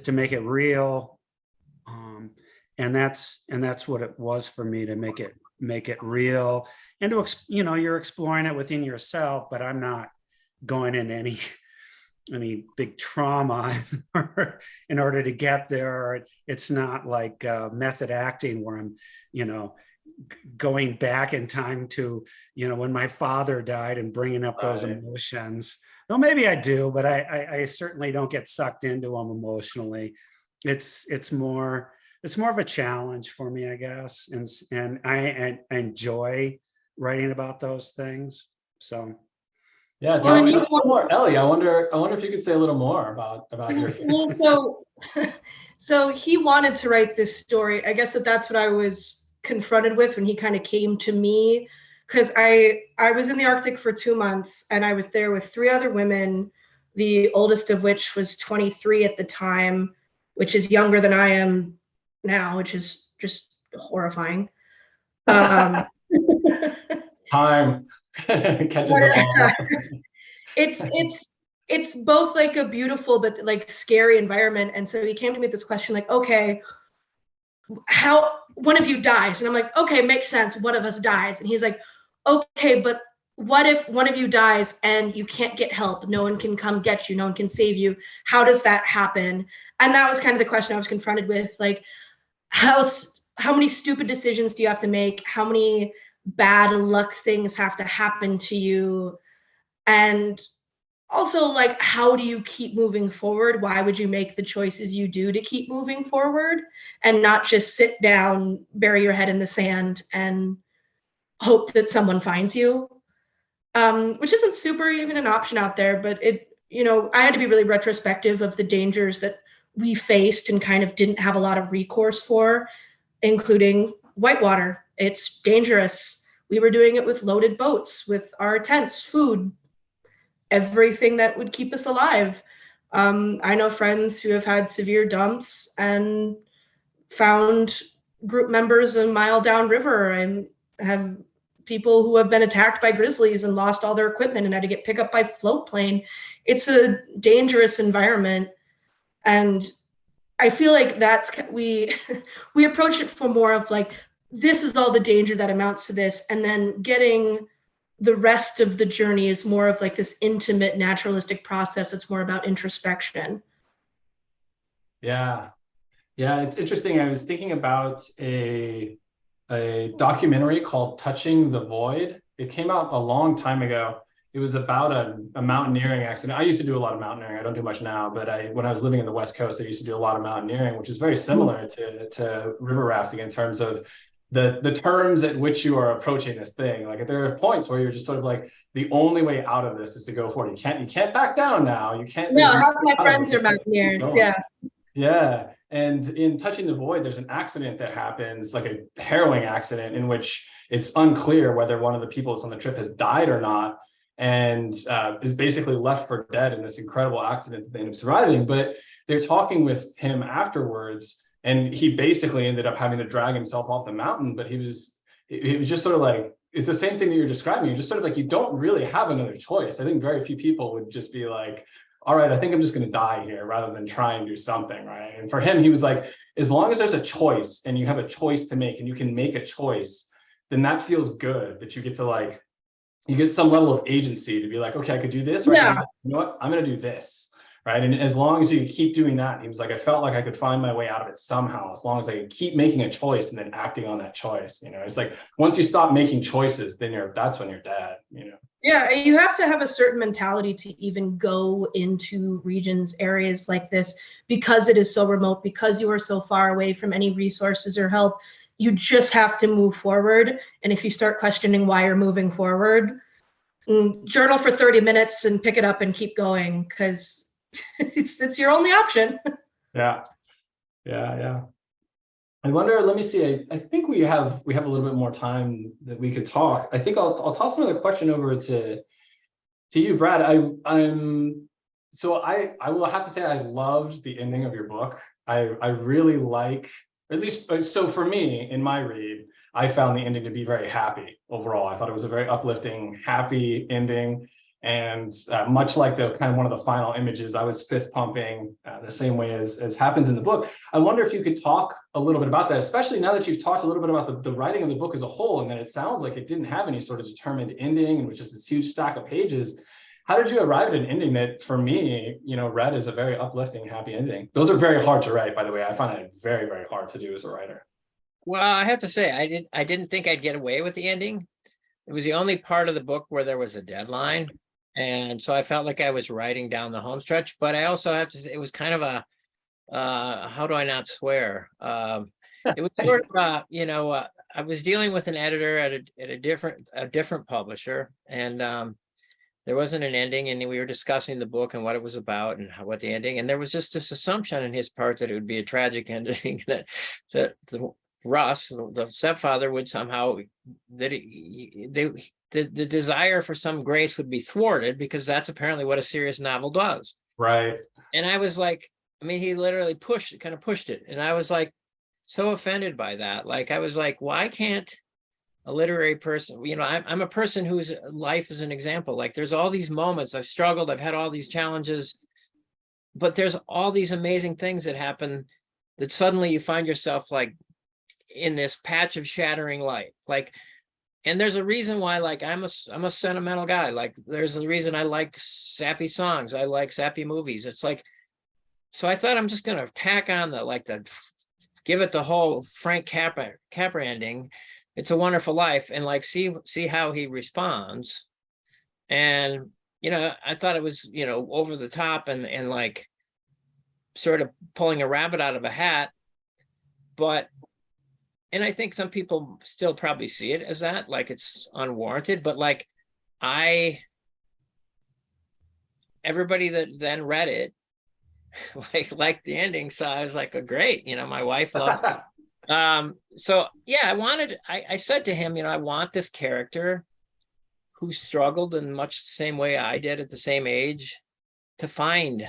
to make it real, and that's what it was for me, to make it real, and to you're exploring it within yourself. But I'm not going into any big trauma in order to get there. It's not like method acting where I'm, going back in time to, when my father died and bringing up those emotions. Though maybe I do, but I certainly don't get sucked into them emotionally. It's more of a challenge for me, I guess. And I enjoy writing about those things. So. Yeah, tell me more, Ellie. I wonder if you could say a little more about your. Well, so he wanted to write this story. I guess that's what I was confronted with when he kind of came to me, because I was in the Arctic for 2 months, and I was there with 3 other women, the oldest of which was 23 at the time, which is younger than I am now, which is just horrifying. Time catches us all. It's both like a beautiful but like scary environment. And so he came to me with this question, like, okay, how one of you dies? And I'm like, okay, makes sense, one of us dies. And he's like, okay, but what if one of you dies and you can't get help? No one can come get you, no one can save you. How does that happen? And that was kind of the question I was confronted with, like, how many stupid decisions do you have to make? How many bad luck things have to happen to you? And also, like, how do you keep moving forward? Why would you make the choices you do to keep moving forward and not just sit down, bury your head in the sand, and hope that someone finds you? Which isn't super even an option out there, but I had to be really retrospective of the dangers that we faced and kind of didn't have a lot of recourse for, including whitewater. It's dangerous. We were doing it with loaded boats, with our tents, food, everything that would keep us alive. I know friends who have had severe dumps and found group members a mile downriver, and have people who have been attacked by grizzlies and lost all their equipment and had to get picked up by float plane. It's a dangerous environment. And I feel like we approach it for more of like, this is all the danger that amounts to this. And then getting the rest of the journey is more of like this intimate, naturalistic process. It's more about introspection. Yeah, it's interesting. I was thinking about a documentary called Touching the Void. It came out a long time ago. It was about a mountaineering accident. I used to do a lot of mountaineering. I don't do much now, but when I was living in the West Coast, I used to do a lot of mountaineering, which is very similar to river rafting in terms of the terms at which you are approaching this thing. Like, there are points where you're just sort of like, the only way out of this is to go for it. You can't back down now. You can't. No, half my friends are mountaineers. Yeah. Yeah. And in Touching the Void, there's an accident that happens, like a harrowing accident, in which it's unclear whether one of the people that's on the trip has died or not, and is basically left for dead in this incredible accident that they end up surviving. But they're talking with him afterwards, and he basically ended up having to drag himself off the mountain. But he was just sort of like, it's the same thing that you're describing. You're just sort of like, you don't really have another choice. I think very few people would just be like, all right, I think I'm just going to die here, rather than try and do something, right? And for him, he was like, as long as there's a choice and you have a choice to make and you can make a choice, then that feels good, that you get to like you get some level of agency to be like, okay, I could do this, or I could do that. You know what? I'm going to do this. Right. And as long as you keep doing that, he was like, I felt like I could find my way out of it somehow, as long as I could keep making a choice and then acting on that choice. You know, it's like once you stop making choices, then that's when you're dead, you know. Yeah, you have to have a certain mentality to even go into regions, areas like this, because it is so remote, because you are so far away from any resources or help. You just have to move forward. And if you start questioning why you're moving forward, journal for 30 minutes and pick it up and keep going, because it's your only option. Yeah. I wonder, let me see. I think we have a little bit more time that we could talk. I think I'll toss another question over to you, Brad. I will have to say I loved the ending of your book. I really like, at least so for me in my read, I found the ending to be very happy overall. I thought it was a very uplifting, happy ending. And much like the kind of one of the final images, I was fist pumping the same way as happens in the book. I wonder if you could talk a little bit about that, especially now that you've talked a little bit about the writing of the book as a whole, and that it sounds like it didn't have any sort of determined ending and was just this huge stack of pages. How did you arrive at an ending that, for me, you know, read as a very uplifting, happy ending? Those are very hard to write, by the way. I find that very, very hard to do as a writer. Well, I have to say, I didn't think I'd get away with the ending. It was the only part of the book where there was a deadline. And so I felt like I was writing down the home stretch, but I also have to say it was kind of a, how do I not swear? It was sort of, I was dealing with an editor at a different publisher, and there wasn't an ending, and we were discussing the book and what it was about and what the ending, and there was just this assumption on his part that it would be a tragic ending, that Russ, the stepfather, would somehow, the desire for some grace would be thwarted, because that's apparently what a serious novel does. Right. And I was like, I mean, he literally pushed it. And I was like, so offended by that. Like, I was like, why can't a literary person, you know, I'm a person whose life is an example. Like, there's all these moments I've struggled, I've had all these challenges, but there's all these amazing things that happen that suddenly you find yourself like in this patch of shattering light. Like, and there's a reason why, like, I'm a sentimental guy. Like, there's a reason I like sappy songs. I like sappy movies. It's like, so I thought I'm just going to tack on give it the whole Frank Capra ending. It's a Wonderful Life, and like, see how he responds. And, you know, I thought it was, you know, over the top and like sort of pulling a rabbit out of a hat. And I think some people still probably see it as that, like it's unwarranted, but like everybody that then read it, like the ending. So I was like, oh, great. You know, my wife loved it. So yeah, I said to him, you know, I want this character who struggled in much the same way I did at the same age to find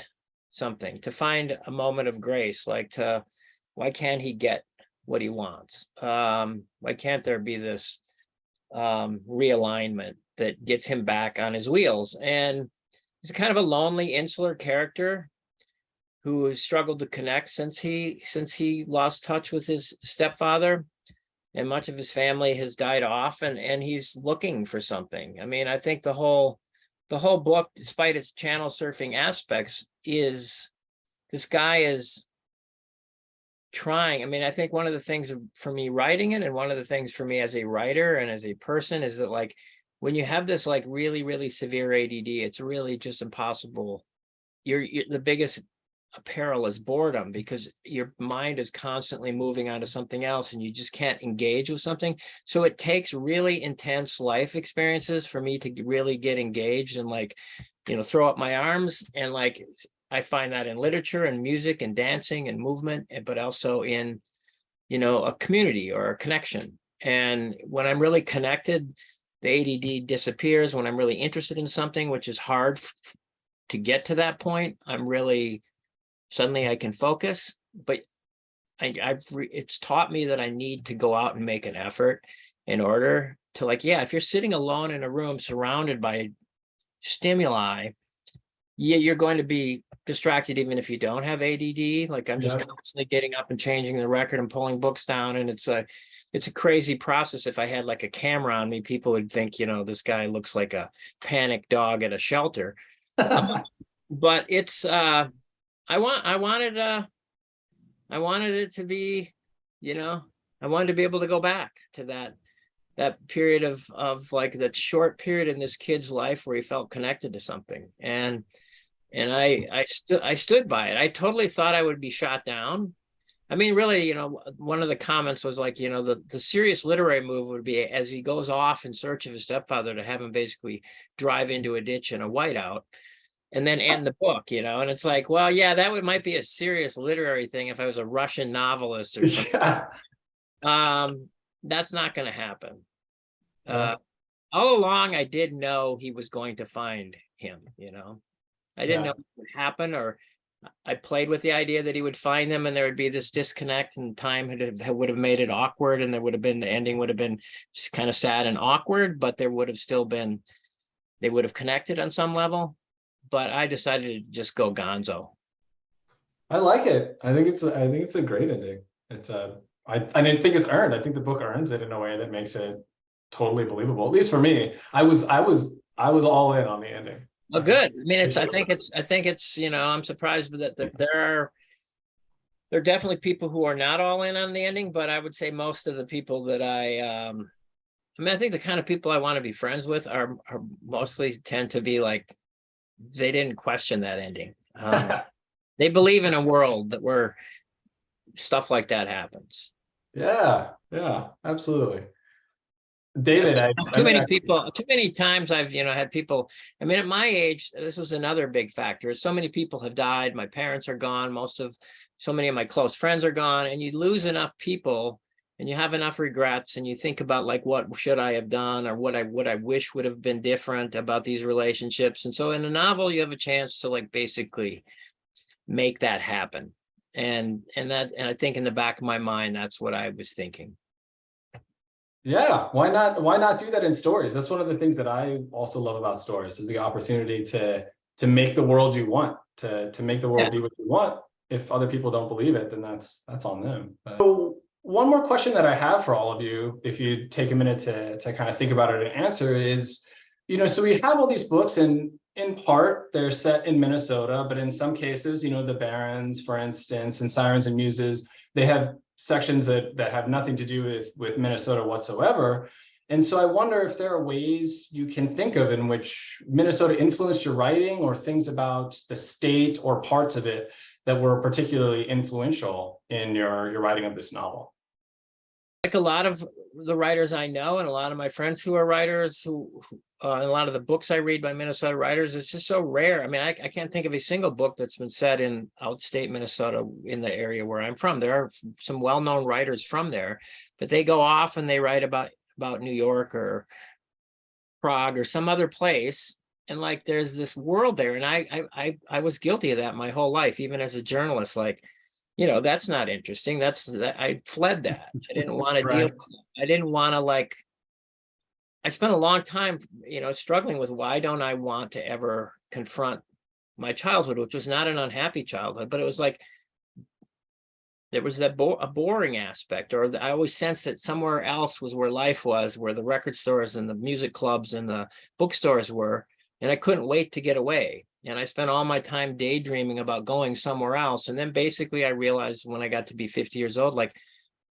something, to find a moment of grace. Like, why can't he get what he wants? Why can't there be this realignment that gets him back on his wheels? And he's kind of a lonely, insular character who has struggled to connect since he lost touch with his stepfather, and much of his family has died off, and he's looking for something. I mean, I think the whole book, despite its channel surfing aspects, is this guy is trying. I mean, I think one of the things for me writing it, and one of the things for me as a writer and as a person, is that like when you have this like really, really severe ADD, it's really just impossible. You're the biggest peril is boredom, because your mind is constantly moving on to something else and you just can't engage with something. So it takes really intense life experiences for me to really get engaged and like, you know, throw up my arms. And like, I find that in literature and music and dancing and movement, but also in, you know, a community or a connection. And when I'm really connected, the ADD disappears. When I'm really interested in something, which is hard to get to that point, suddenly I can focus. But it's taught me that I need to go out and make an effort in order to, like, yeah, if you're sitting alone in a room surrounded by stimuli, yeah, you're going to be distracted even if you don't have ADD. Like, I'm just constantly getting up and changing the record and pulling books down, and it's it's a crazy process. If I had like a camera on me, people would think, this guy looks like a panicked dog at a shelter. But it's I wanted it to be, I wanted to be able to go back to that period of like that short period in this kid's life where he felt connected to something. And I stood by it. I totally thought I would be shot down. I mean, really, one of the comments was like, the serious literary move would be as he goes off in search of his stepfather to have him basically drive into a ditch in a whiteout and then end the book, and it's like, well, yeah, might be a serious literary thing if I was a Russian novelist or something. Yeah. That's not going to happen. All along, I did know he was going to find him, I didn't know what would happen, or I played with the idea that he would find them and there would be this disconnect, and time would have made it awkward, and the ending would have been just kind of sad and awkward, but there would have still been, they would have connected on some level. But I decided to just go gonzo. I like it. I think it's a great ending. I think it's earned. I think the book earns it in a way that makes it totally believable. At least for me, I was all in on the ending. Oh, good. I mean, I think it's, I'm surprised that there are definitely people who are not all in on the ending, but I would say most of the people that I think the kind of people I want to be friends with are mostly tend to be like, they didn't question that ending. They believe in a world where stuff like that happens. Yeah, absolutely. David, too many times I've had people. I mean, at my age, this was another big factor. So many people have died. My parents are gone. So many of my close friends are gone, and you lose enough people, and you have enough regrets, and you think about like, what should I have done, or what I wish would have been different about these relationships. And so, in a novel, you have a chance to like basically make that happen. And I think in the back of my mind, that's what I was thinking. Yeah, why not do that in stories? That's one of the things that I also love about stories, is the opportunity to make the world you want, to make the world be what you want. If other people don't believe it, then that's on them. So one more question that I have for all of you, if you take a minute to kind of think about it and answer, is, so we have all these books, and in part they're set in Minnesota, but in some cases, the Barrens, for instance, and Sirens and Muses, they have sections that have nothing to do with Minnesota whatsoever. And so I wonder if there are ways you can think of in which Minnesota influenced your writing, or things about the state or parts of it that were particularly influential in your writing of this novel. Like a lot of the writers I know, and a lot of my friends who are writers, and a lot of the books I read by Minnesota writers, it's just so rare. I mean, I can't think of a single book that's been set in outstate Minnesota in the area where I'm from. There are some well-known writers from there, but they go off and they write about New York or Prague or some other place. And like, there's this world there. And I was guilty of that my whole life, even as a journalist. Like, that's not interesting. I fled that. I didn't want to deal with it. I didn't want to I spent a long time, struggling with, why don't I want to ever confront my childhood, which was not an unhappy childhood, but it was like, there was a boring aspect, or I always sensed that somewhere else was where life was, where the record stores and the music clubs and the bookstores were, and I couldn't wait to get away. And I spent all my time daydreaming about going somewhere else. And then basically I realized when I got to be 50 years old, like,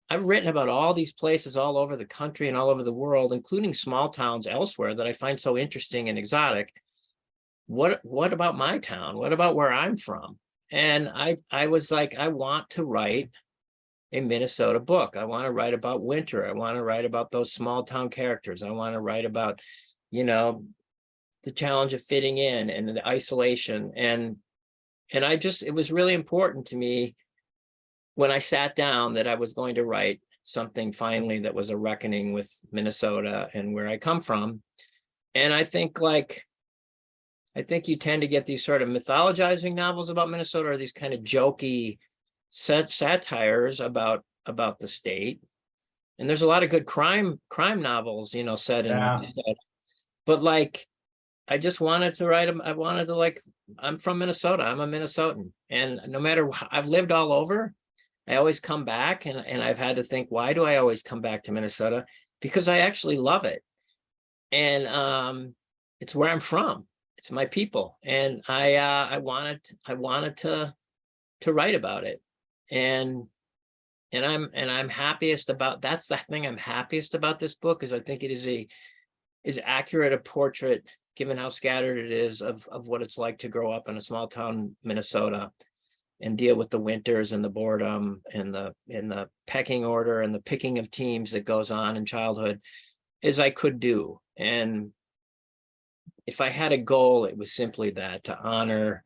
I've written about all these places all over the country and all over the world, including small towns elsewhere that I find so interesting and exotic. What about my town? What about where I'm from? And I was like, I want to write a Minnesota book. I want to write about winter. I want to write about those small town characters. I want to write about, the challenge of fitting in and the isolation. And it was really important to me when I sat down that I was going to write something finally that was a reckoning with Minnesota and where I come from. And I think you tend to get these sort of mythologizing novels about Minnesota, or these kind of jokey satires about the state. And there's a lot of good crime novels, set in, but I just wanted to write them. I wanted to I'm from Minnesota. I'm a Minnesotan. And no matter I've lived all over, I always come back, and I've had to think, why do I always come back to Minnesota? Because I actually love it. And it's where I'm from. It's my people. And I wanted to write about it. And I'm happiest about, that's the thing I'm happiest about this book, is I think it is accurate a portrait, given how scattered it is, of what it's like to grow up in a small town Minnesota and deal with the winters and the boredom and the pecking order and the picking of teams that goes on in childhood, as I could do. And if I had a goal, it was simply that, to honor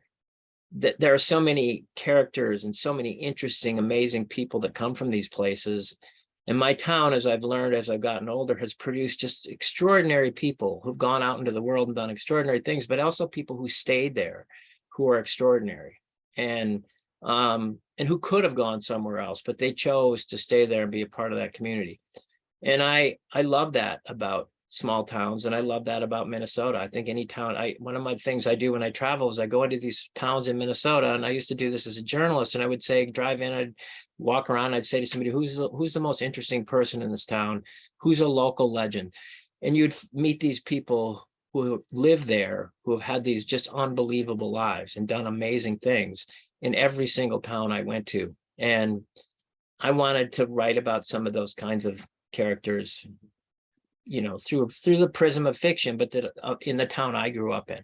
that there are so many characters and so many interesting, amazing people that come from these places. And my town, as I've learned as I've gotten older, has produced just extraordinary people who've gone out into the world and done extraordinary things, but also people who stayed there, who are extraordinary, and who could have gone somewhere else, but they chose to stay there and be a part of that community. And I love that about small towns, and I love that about Minnesota. I think any town, one of my things I do when I travel is I go into these towns in Minnesota, and I used to do this as a journalist, and I would say, drive in, I'd walk around, I'd say to somebody, who's the most interesting person in this town? Who's a local legend? And you'd meet these people who live there, who have had these just unbelievable lives and done amazing things in every single town I went to. And I wanted to write about some of those kinds of characters, through the prism of fiction, but that in the town I grew up in.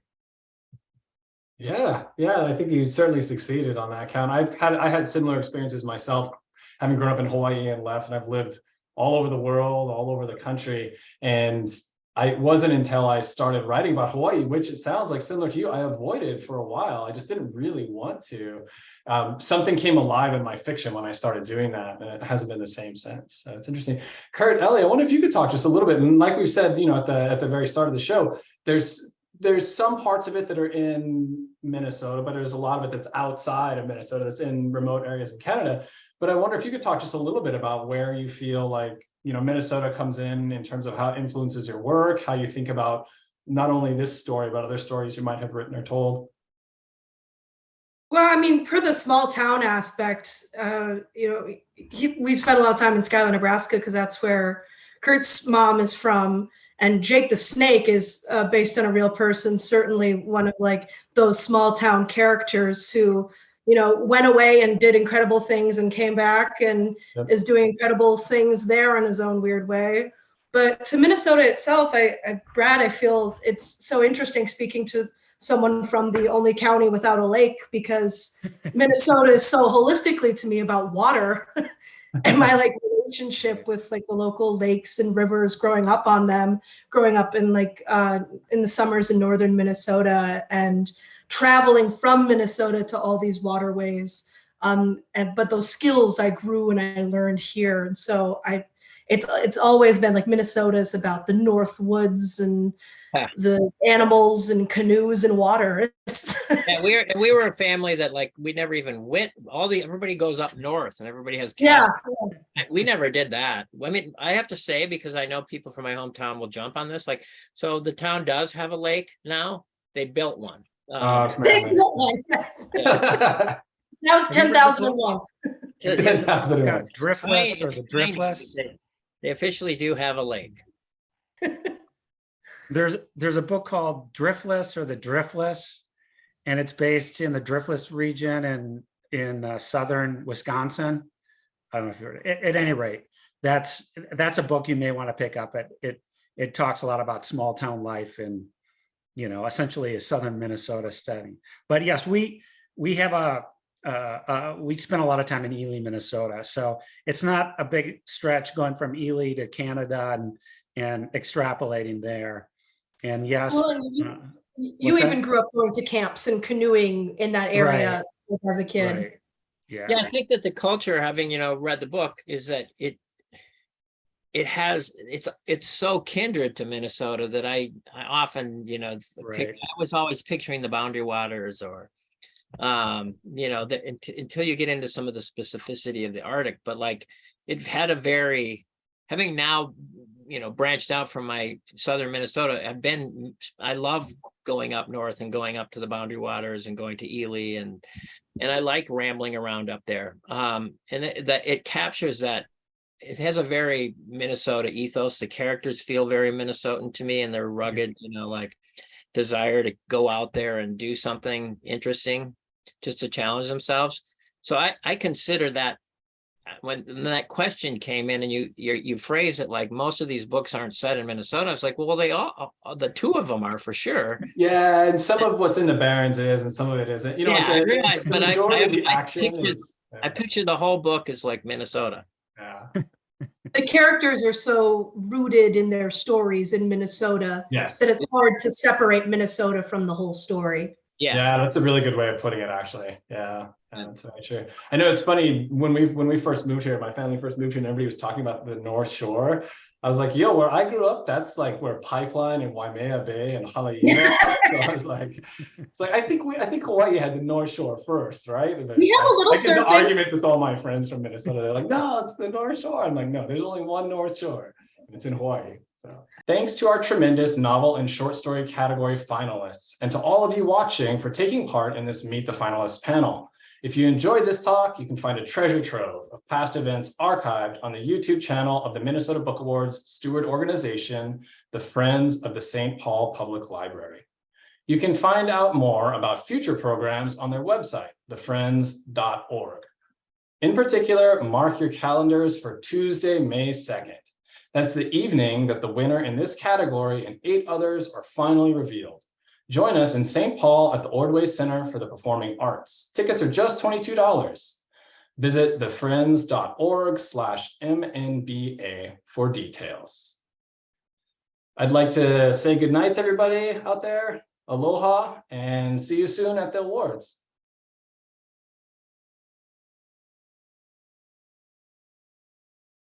Yeah, I think you certainly succeeded on that count. I had similar experiences myself, having grown up in Hawaii and left, and I've lived all over the world, all over the country. And it wasn't until I started writing about Hawaii, which it sounds like similar to you, I avoided for a while. I just didn't really want to. Something came alive in my fiction when I started doing that, and it hasn't been the same since. So it's interesting. Kurt, Ellie, I wonder if you could talk just a little bit. And like we said, at the very start of the show, there's some parts of it that are in Minnesota, but there's a lot of it that's outside of Minnesota, that's in remote areas of Canada. But I wonder if you could talk just a little bit about where you feel like, Minnesota comes in terms of how it influences your work, how you think about not only this story, but other stories you might have written or told. Well, I mean, per the small town aspect, we've spent a lot of time in Schuyler, Nebraska, because that's where Kurt's mom is from. And Jake the Snake is based on a real person, certainly one of like those small town characters who, went away and did incredible things and came back and is doing incredible things there in his own weird way. But to Minnesota itself, Brad, I feel it's so interesting speaking to someone from the only county without a lake, because Minnesota is so holistically to me about water and my relationship with the local lakes and rivers, growing up on them, growing up in in the summers in northern Minnesota and traveling from Minnesota to all these waterways. But those skills I grew and I learned here. And so it's always been Minnesota is about the North Woods and the animals and canoes and water. Yeah, we were a family that we never even went. Everybody goes up north and everybody has cabins. Yeah. We never did that. I mean, I have to say, because I know people from my hometown will jump on this. So the town does have a lake now. They built one. They built one. Yes. Yeah. That was 10,001. 10,001. Driftless or the Driftless? They officially do have a lake. There's a book called Driftless or the Driftless, and it's based in the Driftless region in southern Wisconsin. I don't know if you're at any rate, that's a book you may want to pick up. It talks a lot about small town life in essentially a southern Minnesota setting. But yes, we have we spend a lot of time in Ely, Minnesota, so it's not a big stretch going from Ely to Canada and extrapolating there. And yes, you even grew up going to camps and canoeing in that area as a kid. Right. Yeah, I think that the culture, having read the book, is that it's so kindred to Minnesota that I often I was always picturing the Boundary Waters or until you get into some of the specificity of the Arctic, but it had having now branched out from my southern Minnesota, I love going up north and going up to the Boundary Waters and going to Ely, and I like rambling around up there. And it captures that. It has a very Minnesota ethos. The characters feel very Minnesotan to me, and they're rugged, like desire to go out there and do something interesting just to challenge themselves. So I consider that when that question came in and you phrase it like most of these books aren't set in Minnesota. It's like, well, they all, the two of them are for sure. Yeah, and some of what's in the Barrens is, and some of it isn't. Yeah, I realize, but majority of the action I picture the whole book as like Minnesota. Yeah. The characters are so rooted in their stories in Minnesota Yes. that it's hard to separate Minnesota from the whole story. Yeah, that's a really good way of putting it, actually. Yeah, that's very true. I know it's funny when we first moved here, my family first moved here, and everybody was talking about the North Shore. I was like, yo, where I grew up, that's like where Pipeline and Waimea Bay and Haleiwa. So I was like, it's like I think Hawaii had the North Shore first, right? But we have a little I get the surfing. arguments with all my friends from Minnesota. They're like, no, it's the North Shore. I'm like, no, there's only one North Shore. It's in Hawaii. So thanks to our tremendous novel and short story category finalists, and to all of you watching for taking part in this Meet the Finalists panel. If you enjoyed this talk, you can find a treasure trove of past events archived on the YouTube channel of the Minnesota Book Awards steward organization, the Friends of the St. Paul Public Library. You can find out more about future programs on their website, thefriends.org. In particular, mark your calendars for Tuesday, May 2nd. That's the evening that the winner in this category and 8 others are finally revealed. Join us in St. Paul at the Ordway Center for the Performing Arts. Tickets are just $22. Visit thefriends.org/MNBA for details. I'd like to say goodnight to everybody out there. Aloha, and see you soon at the awards.